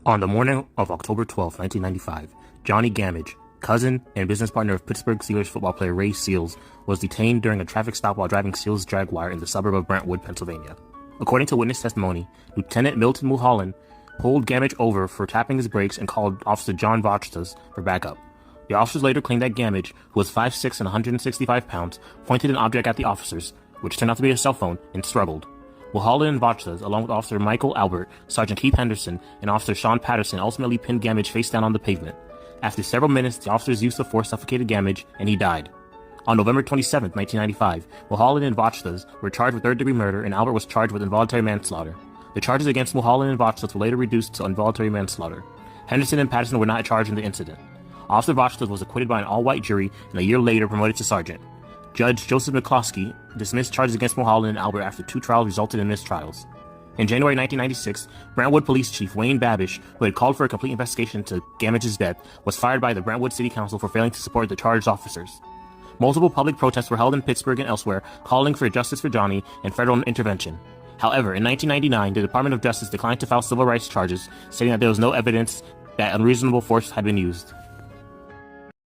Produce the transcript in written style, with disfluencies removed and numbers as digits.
On the morning of October 12, 1995, Jonny Gammage, cousin and business partner of Pittsburgh Steelers football player Ray Seals, was detained during a traffic stop while driving Seals' Jaguar in the suburb of Brentwood, Pennsylvania. According to witness testimony, Lieutenant Milton Mulholland pulled Gammage over for tapping his brakes and called Officer John Vachtas for backup. The officers later claimed that Gammage, who was 5'6" and 165 pounds, pointed an object at the officers, which turned out to be a cell phone, and struggled. Mulholland and Vachtas, along with Officer Michael Albert, Sergeant Keith Henderson, and Officer Sean Patterson, ultimately pinned Gammage face down on the pavement. After several minutes, the officers' use of force suffocated Gammage, and he died. On November 27, 1995, Mulholland and Vachtas were charged with third-degree murder, and Albert was charged with involuntary manslaughter. The charges against Mulholland and Vachtas were later reduced to involuntary manslaughter. Henderson and Patterson were not charged in the incident. Officer Vachtas was acquitted by an all-white jury and a year later promoted to sergeant. Judge Joseph McCloskey dismissed charges against Mulholland and Albert after two trials resulted in mistrials. In January 1996, Brentwood Police Chief Wayne Babish, who had called for a complete investigation into Gammage's death, was fired by the Brentwood City Council for failing to support the charged officers. Multiple public protests were held in Pittsburgh and elsewhere, calling for justice for Jonny and federal intervention. However, in 1999, the Department of Justice declined to file civil rights charges, stating that there was no evidence that unreasonable force had been used.